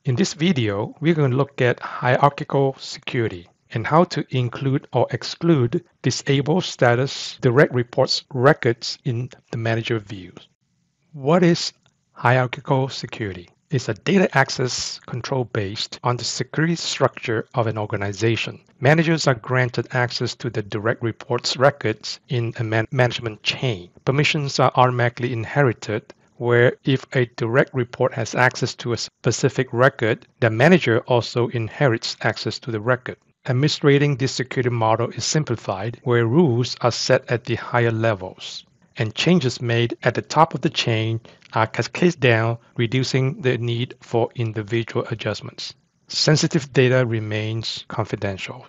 In this video, we're going to look at hierarchical security and how to include or exclude disable status direct reports records in the manager views. What is hierarchical security? It's a data access control based on the security structure of an organization. Managers are granted access to the direct reports records in a management chain. Permissions are automatically inherited, where if a direct report has access to a specific record, the manager also inherits access to the record. Administrating this security model is simplified, where rules are set at the higher levels, and changes made at the top of the chain are cascaded down, reducing the need for individual adjustments. Sensitive data remains confidential.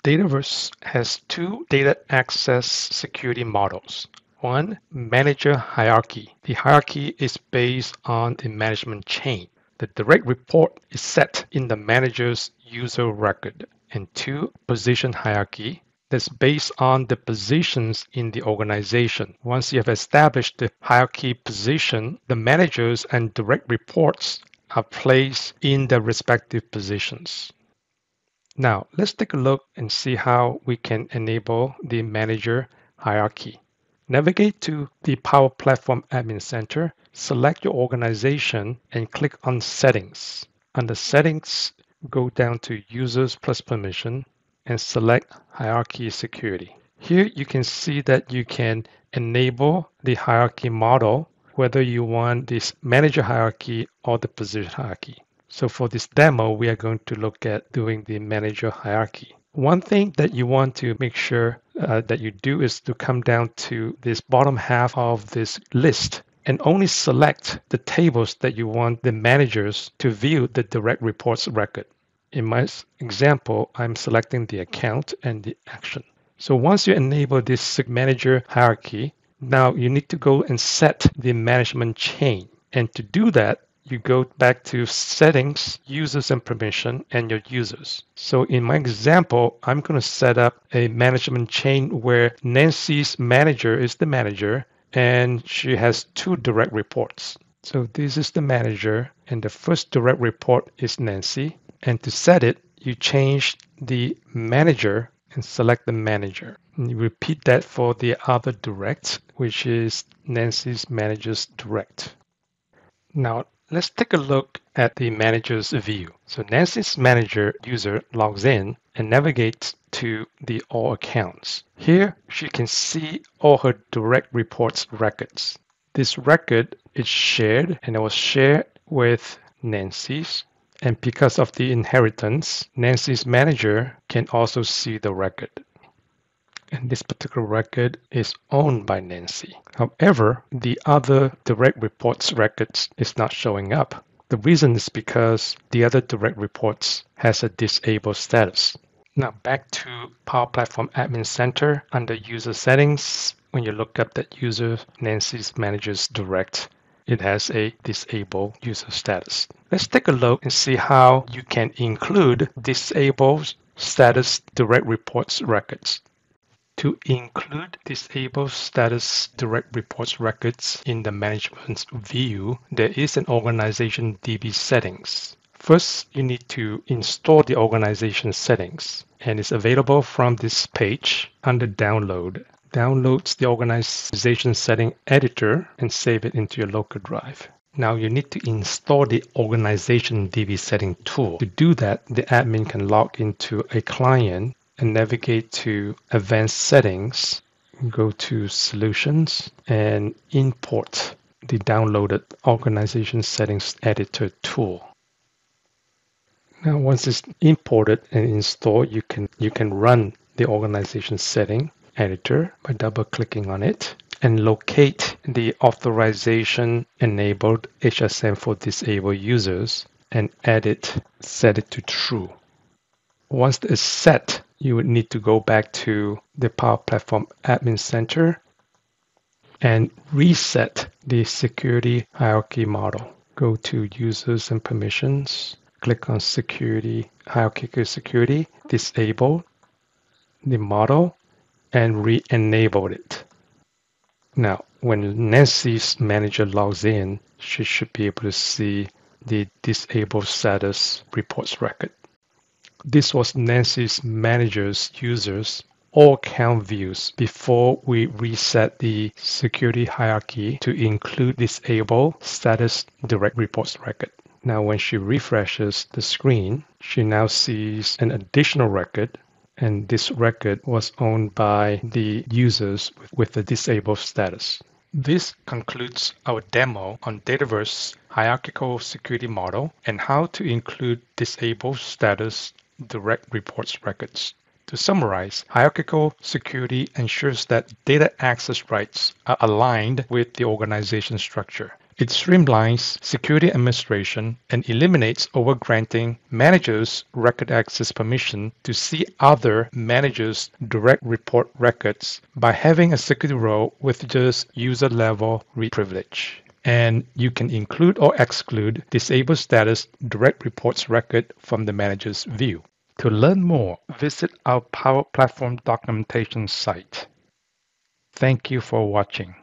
Dataverse has two data access security models. One, manager hierarchy. The hierarchy is based on the management chain. The direct report is set in the manager's user record. And two, position hierarchy. That's based on the positions in the organization. Once you have established the hierarchy position, the managers and direct reports are placed in the respective positions. Now, let's take a look and see how we can enable the manager hierarchy. Navigate to the Power Platform Admin Center, select your organization, and click on Settings. Under Settings, go down to Users plus Permission and select Hierarchy Security. Here you can see that you can enable the hierarchy model, whether you want this manager hierarchy or the position hierarchy. So for this demo, we are going to look at doing the manager hierarchy. One thing that you want to make sure that you do is to come down to this bottom half of this list and only select the tables that you want the managers to view the direct reports record. In my example, I'm selecting the account and the action. So once you enable this manager hierarchy, now you need to go and set the management chain. And to do that, you go back to Settings, Users and Permission, and your users. So in my example, I'm going to set up a management chain where Nancy's manager is the manager, and she has two direct reports. So this is the manager, and the first direct report is Nancy. And to set it, you change the manager and select the manager. And you repeat that for the other direct, which is Nancy's manager's direct. Now, let's take a look at the manager's view. So Nancy's manager user logs in and navigates to the All Accounts. Here, she can see all her direct reports records. This record is shared, and it was shared with Nancy's. And because of the inheritance, Nancy's manager can also see the record. And this particular record is owned by Nancy. However, the other direct reports records is not showing up. The reason is because the other direct reports has a disabled status. Now back to Power Platform Admin Center under User Settings. When you look up that user, Nancy's manager's direct, it has a disabled user status. Let's take a look and see how you can include disabled status direct reports records. To include disabled status direct reports records in the management view, there is an organization DB settings. First, you need to install the organization settings, and it's available from this page under Download. Downloads the organization setting editor and save it into your local drive. Now you need to install the organization DB setting tool. To do that, the admin can log into a client and navigate to Advanced Settings, go to Solutions, and import the downloaded organization settings editor tool. Now once it's imported and installed, you can run the organization setting editor by double-clicking on it and locate the authorization enabled HSM for disabled users and set it to true. Once it's set, you would need to go back to the Power Platform Admin Center and reset the security hierarchy model. Go to Users and Permissions, click on Security, Hierarchical Security, disable the model, and re-enable it. Now, when Nancy's manager logs in, she should be able to see the disabled status reports record. This was Nancy's manager's users all count views before we reset the security hierarchy to include disable status direct reports record. Now when she refreshes the screen, she now sees an additional record, and this record was owned by the users with the disabled status. This concludes our demo on Dataverse Hierarchical Security Model and how to include disabled status direct reports records. To summarize, hierarchical security ensures that data access rights are aligned with the organization structure. It streamlines security administration and eliminates overgranting managers record access permission to see other managers' direct report records by having a security role with just user level read privilege. And you can include or exclude disabled status direct reports record from the manager's view. To learn more, visit our Power Platform documentation site. Thank you for watching.